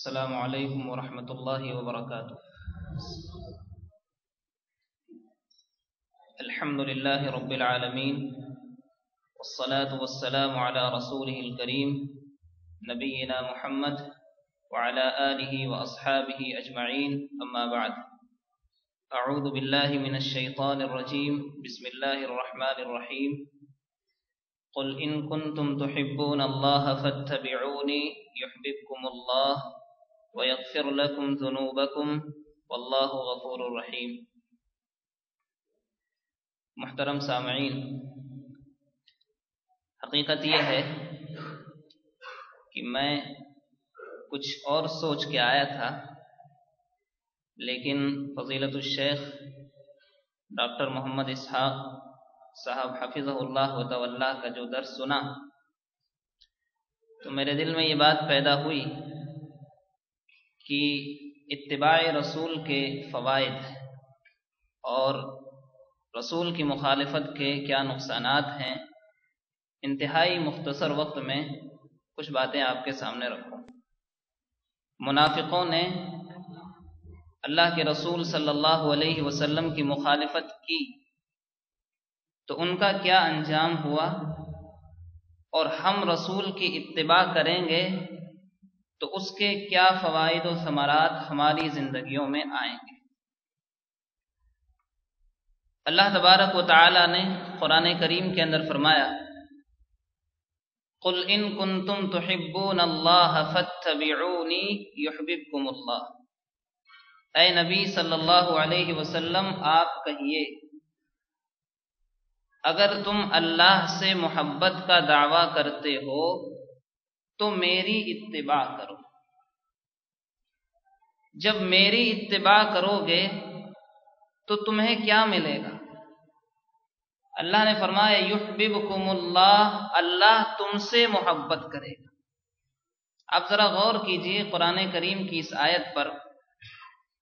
السلام علیکم ورحمۃ اللہ وبرکاتہ۔ الحمد للہ رب العالمین والصلاة والسلام علی رسولہ الکریم نبینا محمد وعلی آلہ واصحابہ اجمعین، اما بعد۔ اعوذ باللہ من الشیطان الرجیم، بسم اللہ الرحمن الرحیم۔ قل ان کنتم تحبون اللہ فاتبعونی یحببکم اللہ وَيَغْفِرْ لَكُمْ ذُنُوبَكُمْ وَاللَّهُ غَفُورٌ رَحِيمٌ۔ محترم سامعین، حقیقت یہ ہے کہ میں کچھ اور سوچ کے آیا تھا، لیکن فضیلت الشیخ ڈاکٹر محمد اسحاق صاحب حفظہ اللہ وتولیٰ کا جو درس سنا تو میرے دل میں یہ بات پیدا ہوئی کہ اتباع رسول کے فوائد اور رسول کی مخالفت کے کیا نقصانات ہیں، انتہائی مختصر وقت میں کچھ باتیں آپ کے سامنے رکھوں۔ منافقوں نے اللہ کے رسول صلی اللہ علیہ وسلم کی مخالفت کی تو ان کا کیا انجام ہوا، اور ہم رسول کی اتباع کریں گے تو اس کے کیا فوائد و ثمرات ہماری زندگیوں میں آئیں گے۔ اللہ تبارک و تعالی نے قرآن کریم کے اندر فرمایا، قل ان کنتم تحبون اللہ فاتبعونی یحببکم اللہ۔ اے نبی صلی اللہ علیہ وسلم، آپ کہیے اگر تم اللہ سے محبت کا دعویٰ کرتے ہو تو میری اتباع کرو۔ جب میری اتباع کرو گے تو تمہیں کیا ملے گا؟ اللہ نے فرمایا یحببکم اللہ، اللہ تم سے محبت کرے گا۔ آپ ذرا غور کیجئے قرآن کریم کی اس آیت پر۔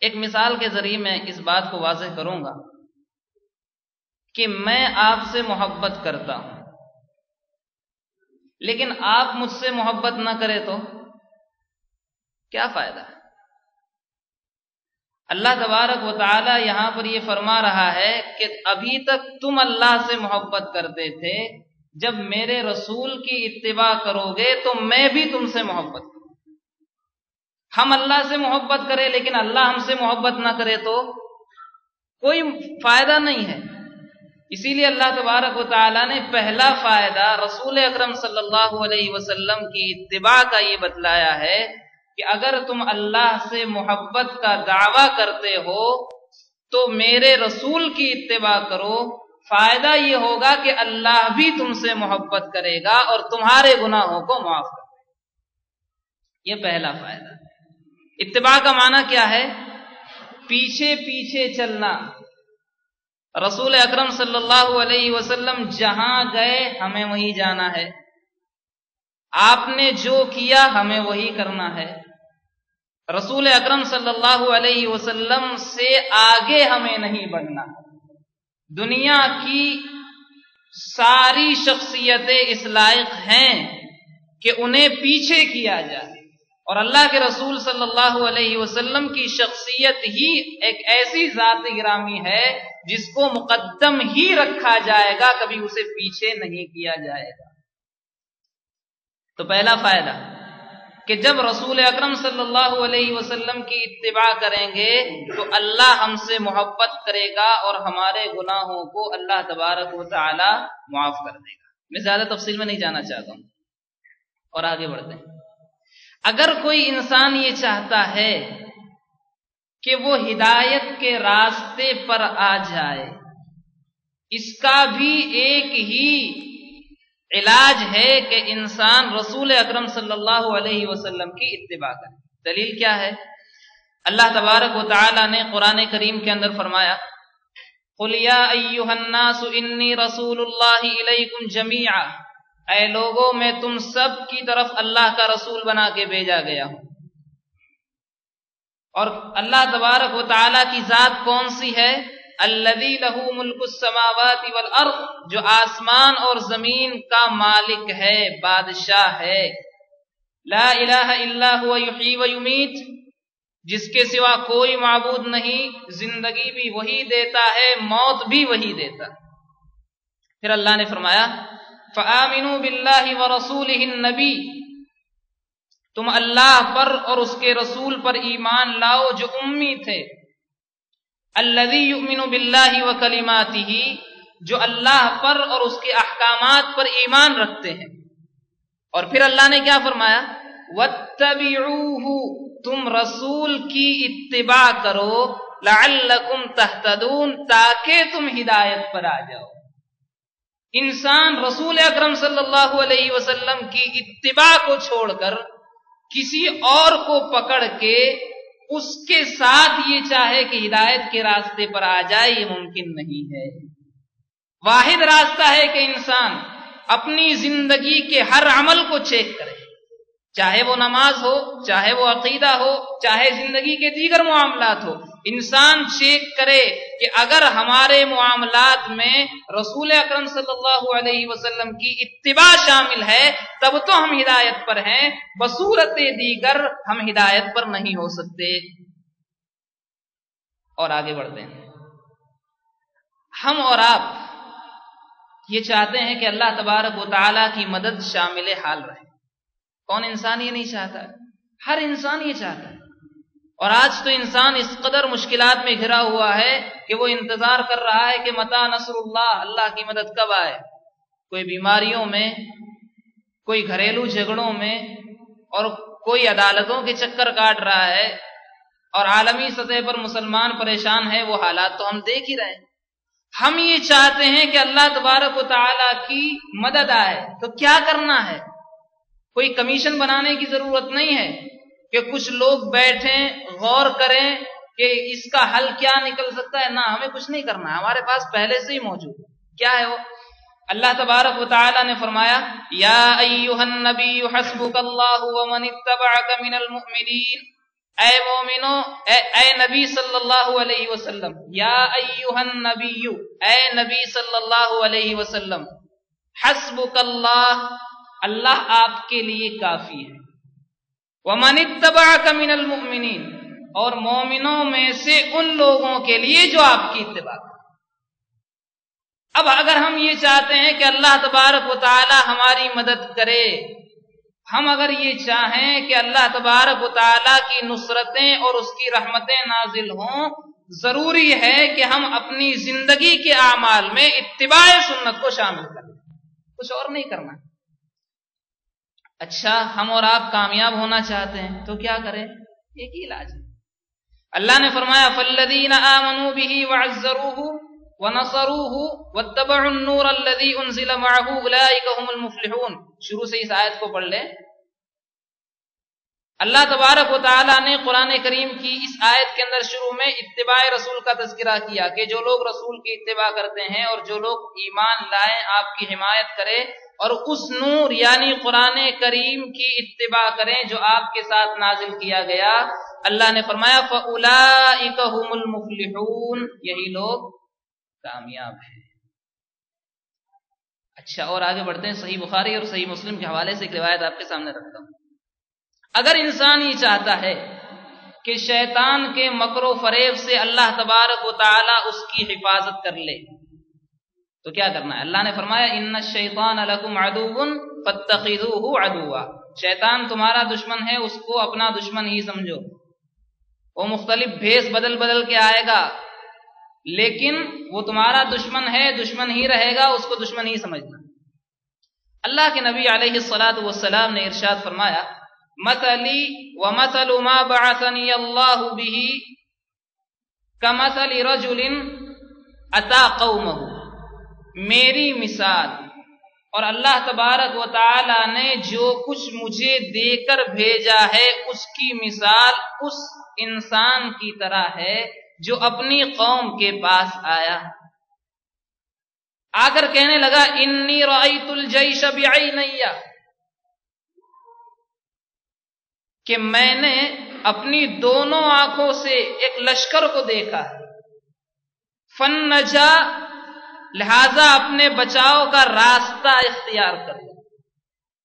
ایک مثال کے ذریعے میں اس بات کو واضح کروں گا کہ میں آپ سے محبت کرتا ہوں لیکن آپ مجھ سے محبت نہ کرے تو کیا فائدہ ہے؟ اللہ تبارک و تعالی یہاں پر یہ فرما رہا ہے کہ ابھی تک تم اللہ سے محبت کرتے تھے، جب میرے رسول کی اتباع کرو گے تو میں بھی تم سے محبت کروں۔ ہم اللہ سے محبت کریں لیکن اللہ ہم سے محبت نہ کرے تو کوئی فائدہ نہیں ہے۔ اسی لیے اللہ تبارک و تعالی نے پہلا فائدہ رسول اکرم صلی اللہ علیہ وسلم کی اتباع کا یہ بتلایا ہے کہ اگر تم اللہ سے محبت کا دعویٰ کرتے ہو تو میرے رسول کی اتباع کرو، فائدہ یہ ہوگا کہ اللہ بھی تم سے محبت کرے گا اور تمہارے گناہوں کو معاف کرے گا۔ یہ پہلا فائدہ۔ اتباع کا معنی کیا ہے؟ پیچھے پیچھے چلنا۔ رسول اکرم صلی اللہ علیہ وسلم جہاں گئے ہمیں وہیں جانا ہے، آپ نے جو کیا ہمیں وہی کرنا ہے۔ رسول اکرم صلی اللہ علیہ وسلم سے آگے ہمیں نہیں بڑھنا۔ دنیا کی ساری شخصیتیں اس لائق ہیں کہ انہیں پیچھے کیا جائے، اور اللہ کے رسول صلی اللہ علیہ وسلم کی شخصیت ہی ایک ایسی ذات گرامی ہے جس کو مقدم ہی رکھا جائے گا، کبھی اسے پیچھے نہیں کیا جائے گا۔ تو پہلا فائدہ کہ جب رسول اکرم صلی اللہ علیہ وسلم کی اتباع کریں گے تو اللہ ہم سے محبت کرے گا اور ہمارے گناہوں کو اللہ تبارک و تعالی معاف کر دے گا۔ میں زیادہ تفصیل میں نہیں جانا چاہتا ہوں اور آگے بڑھتے ہیں۔ اگر کوئی انسان یہ چاہتا ہے کہ وہ ہدایت کے راستے پر آ جائے، اس کا بھی ایک ہی علاج ہے کہ انسان رسول اکرم صلی اللہ علیہ وسلم کی اتباع کرے۔ دلیل کیا ہے؟ اللہ تبارک و تعالی نے قرآن کریم کے اندر فرمایا، قُلْ يَا أَيُّهَا النَّاسُ إِنِّي رَسُولُ اللَّهِ إِلَيْكُمْ جَمِيعًا، اے لوگوں میں تم سب کی طرف اللہ کا رسول بنا کے بھیجا گیا ہوں۔ اور اللہ تبارک و تعالی کی ذات کون سی ہے؟ الذی لہ ملک السماوات والارض، جو آسمان اور زمین کا مالک ہے، بادشاہ ہے۔ لا الہ الا هو یحیی و یمیت، جس کے سوا کوئی معبود نہیں، زندگی بھی وہی دیتا ہے، موت بھی وہی دیتا ہے۔ پھر اللہ نے فرمایا فآمنوا باللہ ورسولہ النبی، تم اللہ پر اور اس کے رسول پر ایمان لاؤ جو امی تھے، الذی یؤمن باللہ وکلماتہ، جو اللہ پر اور اس کے احکامات پر ایمان رکھتے ہیں۔ اور پھر اللہ نے کیا فرمایا؟ واتبعوہ، تم رسول کی اتباع کرو، لعلکم تہتدون، تاکہ تم ہدایت پر آ جاؤ۔ انسان رسول اکرم صلی اللہ علیہ وسلم کی اتباع کو چھوڑ کر کسی اور کو پکڑ کے اس کے ساتھ یہ چاہے کہ ہدایت کے راستے پر آ جائے، یہ ممکن نہیں ہے۔ واحد راستہ ہے کہ انسان اپنی زندگی کے ہر عمل کو چیک کرے، چاہے وہ نماز ہو، چاہے وہ عقیدہ ہو، چاہے زندگی کے دیگر معاملات ہو۔ انسان چیک کرے کہ اگر ہمارے معاملات میں رسول اکرم صلی اللہ علیہ وسلم کی اتباع شامل ہے تب تو ہم ہدایت پر ہیں، بصورت دیگر ہم ہدایت پر نہیں ہو سکتے۔ اور آگے بڑھتے ہیں، ہم اور آپ یہ چاہتے ہیں کہ اللہ تبارک و تعالیٰ کی مدد شامل حال رہے۔ کون انسان یہ نہیں چاہتا؟ ہر انسان یہ چاہتا ہے۔ اور آج تو انسان اس قدر مشکلات میں گھرا ہوا ہے کہ وہ انتظار کر رہا ہے کہ متى نصر اللہ، اللہ کی مدد کب آئے۔ کوئی بیماریوں میں، کوئی گھریلو جھگڑوں میں، اور کوئی عدالتوں کے چکر کاٹ رہا ہے، اور عالمی سطح پر مسلمان پریشان ہے۔ وہ حالات تو ہم دیکھ ہی رہے ہیں۔ ہم یہ چاہتے ہیں کہ اللہ تبارک و تعالیٰ کی مدد آئے، تو کیا کرنا ہے؟ کوئی کمیشن بنانے کی ضرورت نہیں ہے کہ کچھ لوگ بیٹھیں غور کریں کہ اس کا حل کیا نکل سکتا ہے۔ نہ، ہمیں کچھ نہیں کرنا ہے، ہمارے پاس پہلے سے ہی موجود ہے۔ کیا ہے وہ؟ اللہ تبارک و تعالیٰ نے فرمایا یا ایھا النبی حسبک اللہ ومن اتبعک من المؤمنین، اے مومنو، اے نبی صلی اللہ علیہ وسلم، یا ایھا النبی، اے نبی صلی اللہ علیہ وسلم، حسبک اللہ، اللہ آپ کے لیے کافی ہے، ومن اتبعک من المؤمنین، اور مومنوں میں سے ان لوگوں کے لیے جو آپ کی اتباع کریں۔ اب اگر ہم یہ چاہتے ہیں کہ اللہ تبارک و تعالی ہماری مدد کرے، ہم اگر یہ چاہیں کہ اللہ تبارک و تعالی کی نصرتیں اور اس کی رحمتیں نازل ہوں، ضروری ہے کہ ہم اپنی زندگی کے اعمال میں اتباع سنت کو شامل کریں، کچھ اور نہیں کرنا۔ اچھا، ہم اور آپ کامیاب ہونا چاہتے ہیں تو کیا کریں؟ ایک ہی علاج ہے۔ اللہ نے فرمایا فالذین آمنوا به وعزروه ونصروه واتبعوا النور الذي انزل معه اولئک هم المفلحون۔ شروع سے اس آیت کو پڑھ لیں۔ اللہ تبارک و تعالی نے قرآن کریم کی اس آیت کے اندر شروع میں اتباع رسول کا تذکرہ کیا کہ جو لوگ رسول کی اتباع کرتے ہیں اور جو لوگ ایمان لائیں، آپ کی حمایت کریں اور اس نور یعنی قرآن کریم کی اتباع کریں جو آپ کے ساتھ نازل کیا گیا، اللہ نے فرمایا فَأُولَئِكَ هُمُ الْمُفْلِحُونَ، یہی لوگ کامیاب ہیں۔ اچھا، اور آگے بڑھتے ہیں۔ صحیح بخاری اور صحیح مسلم کے حوالے سے ایک روایت آپ کے سامنے رکھتا ہوں۔ اگر انسان یہ چاہتا ہے کہ شیطان کے مکر و فریب سے اللہ تبارک و تعالی اس کی حفاظت کر لے تو کیا کرنا ہے؟ اللہ نے فرمایا ان الشیطان لکم عدو فاتخذوہ عدوا، شیطان تمہارا دشمن ہے، اس کو اپنا دشمن ہی سمجھو۔ وہ مختلف بھیس بدل بدل کے آئے گا لیکن وہ تمہارا دشمن ہے، دشمن ہی رہے گا، اس کو دشمن ہی سمجھنا۔ اللہ کے نبی علیہ الصلاۃ والسلام نے ارشاد فرمایا مثلی ومثل ما بعثنی اللہ به کمثل رجل اتی قومہ، میری مثال اور اللہ تبارک و تعالی نے جو کچھ مجھے دے کر بھیجا ہے اس کی مثال اس انسان کی طرح ہے جو اپنی قوم کے پاس آیا، آ کر کہنے لگا انی رأیت الجیش بعینی، کہ میں نے اپنی دونوں آنکھوں سے ایک لشکر کو دیکھا، فنجا، لہذا اپنے بچاؤ کا راستہ اختیار کر لیا۔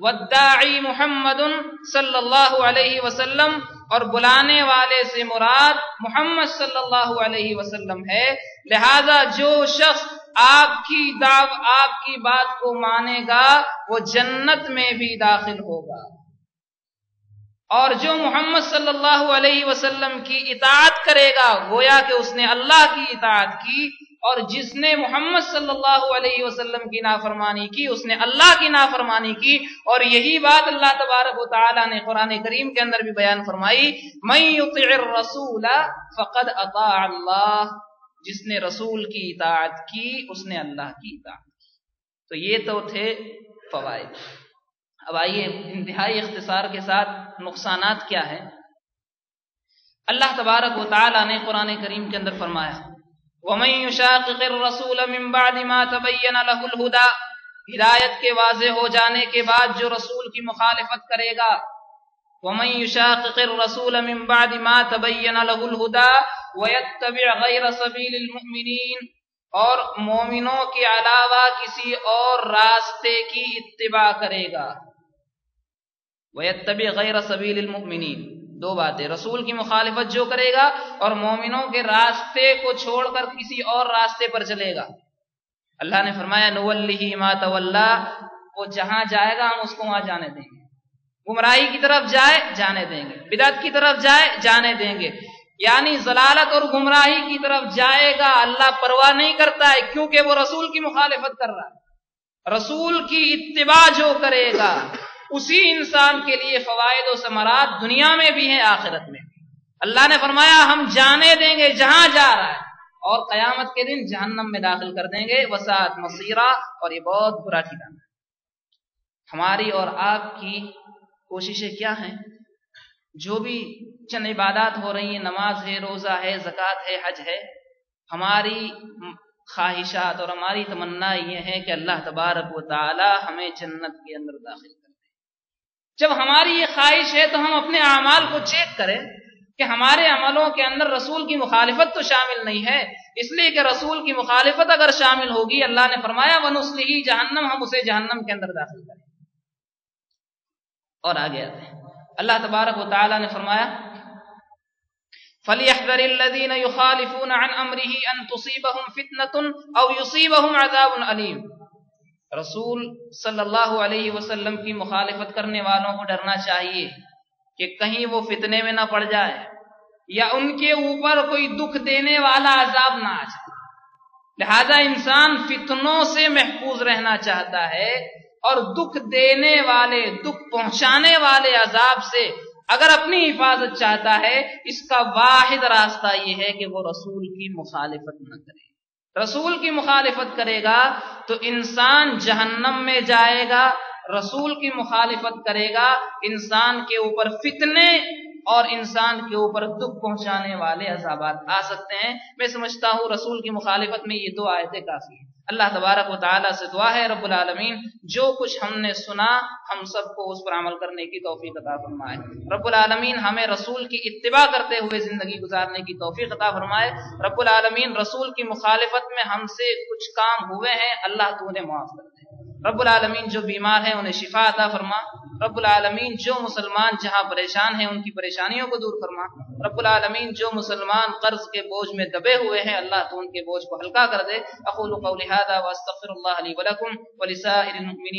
والداعی محمد صلی اللہ علیہ وسلم، اور بلانے والے سے مراد محمد صلی اللہ علیہ وسلم ہے۔ لہذا جو شخص آپ کی بات کو مانے گا وہ جنت میں بھی داخل ہوگا، اور جو محمد صلی اللہ علیہ وسلم کی اطاعت کرے گا گویا کہ اس نے اللہ کی اطاعت کی، اور جس نے محمد صلی اللہ علیہ وسلم کی نافرمانی کی اس نے اللہ کی نافرمانی کی۔ اور یہی بات اللہ تبارک و تعالی نے قرآن کریم کے اندر بھی بیان فرمائی، من یطع الرسول فقد اطاع اللہ، جس نے رسول کی اطاعت کی اس نے اللہ کی اطاعت کی۔ تو یہ تو تھے فوائد۔ اب آئیے انتہائی اختصار کے ساتھ نقصانات کیا ہے۔ اللہ تبارک و تعالی نے قرآن کریم کے اندر فرمایا، وَمَن يُشَاقِقِ الرَّسُولَ مِن بَعْدِ مَا تَبَيَّنَ لَهُ الْهُدَى، ہدایت کے واضح ہو جانے کے بعد جو رسول کی مخالفت کرے گا، وَمَن يُشَاقِقِ الرَّسُولَ مِن بَعْدِ مَا تَبَيَّنَ لَهُ الْهُدَى وَيَتَّبِعْ غَيْرَ سَبِيلِ الْمُؤْمِنِينَ، اور مومنوں کے علاوہ کسی اور راستے کی اتباع کرے گا۔ وَيَتَّبِعْ غَيْرَ سَبِيلِ الْمُؤْمِنِينَ، دو باتیں، رسول کی مخالفت جو کرے گا اور مومنوں کے راستے کو چھوڑ کر کسی اور راستے پر چلے گا۔ اللہ نے فرمایا نُوَلِّهِ مَا تَوَلَّى، وہ جہاں جائے گا ہم اس کو وہاں جانے دیں گے۔ گمراہی کی طرف جائے جانے دیں گے، بدعت کی طرف جائے جانے دیں گے، یعنی ضلالت اور گمراہی کی طرف جائے گا اللہ پرواہ نہیں کرتا ہے، کیونکہ وہ رسول کی مخالفت کر رہا ہے۔ رسول کی اتباع جو کرے گا اسی انسان کے لیے فوائد و ثمرات دنیا میں بھی ہیں آخرت میں بھی۔ اللہ نے فرمایا ہم جانے دیں گے جہاں جا رہا ہے، اور قیامت کے دن جہنم میں داخل کر دیں گے، وساعت مصیرہ، اور یہ بہت برا ٹھکانہ ہے۔ ہماری اور آپ کی کوششیں کیا ہیں؟ جو بھی چند عبادات ہو رہی ہیں، نماز ہے، روزہ ہے، زکوٰۃ ہے، حج ہے، ہماری خواہشات اور ہماری تمنا یہ ہے کہ اللہ تبارک و تعالی ہمیں جنت کے اندر داخل کر دے۔ جب ہماری یہ خواہش ہے تو ہم اپنے اعمال کو چیک کریں کہ ہمارے عملوں کے اندر رسول کی مخالفت تو شامل نہیں ہے، اس لیے کہ رسول کی مخالفت اگر شامل ہوگی اللہ نے فرمایا وَنُصْلِهِ جہنم، ہم اسے جہنم کے اندر داخل کریں۔ اور آگے آتے ہیں، اللہ تبارک و تعالی نے فرمایا فَلْيَحْذَرِ الَّذِينَ يُخَالِفُونَ عَنْ أَمْرِهِ أَن تُصِيبَهُمْ فِتْنَةٌ أَوْ يُصِيبَهُمْ عَذَابٌ أَلِيمٌ۔ رسول صلی اللہ علیہ وسلم کی مخالفت کرنے والوں کو ڈرنا چاہیے کہ کہیں وہ فتنے میں نہ پڑ جائے یا ان کے اوپر کوئی دکھ دینے والا عذاب نہ آ جائے۔ لہذا انسان فتنوں سے محفوظ رہنا چاہتا ہے، اور دکھ دینے والے، دکھ پہنچانے والے عذاب سے اگر اپنی حفاظت چاہتا ہے، اس کا واحد راستہ یہ ہے کہ وہ رسول کی مخالفت نہ کرے۔ رسول کی مخالفت کرے گا تو انسان جہنم میں جائے گا، رسول کی مخالفت کرے گا انسان کے اوپر فتنے اور انسان کے اوپر دکھ پہنچانے والے عذابات آ سکتے ہیں۔ میں سمجھتا ہوں رسول کی مخالفت میں یہ دو آیتیں کافی ہیں۔ اللہ تبارک و تعالیٰ سے دعا ہے رب العالمین جو کچھ ہم نے سنا ہم سب کو اس پر عمل کرنے کی توفیق عطا فرمائے۔ رب العالمین ہمیں رسول کی اتباع کرتے ہوئے زندگی گزارنے کی توفیق عطا فرمائے۔ رب العالمین رسول کی مخالفت میں ہم سے کچھ کام ہوئے ہیں اللہ تو انہیں معاف کر دے۔ رب العالمین جو بیمار ہیں انہیں شفا عطا فرما۔ رب العالمین جو مسلمان جہاں پریشان ہیں ان کی پریشانیوں کو دور فرما۔ رب العالمین جو مسلمان قرض کے بوجھ میں دبے ہوئے ہیں اللہ تو ان کے بوجھ کو ہلکا کر دے۔ اقول قولی ھذا واستغفر اللہ لی ولکم ولسائر المؤمنین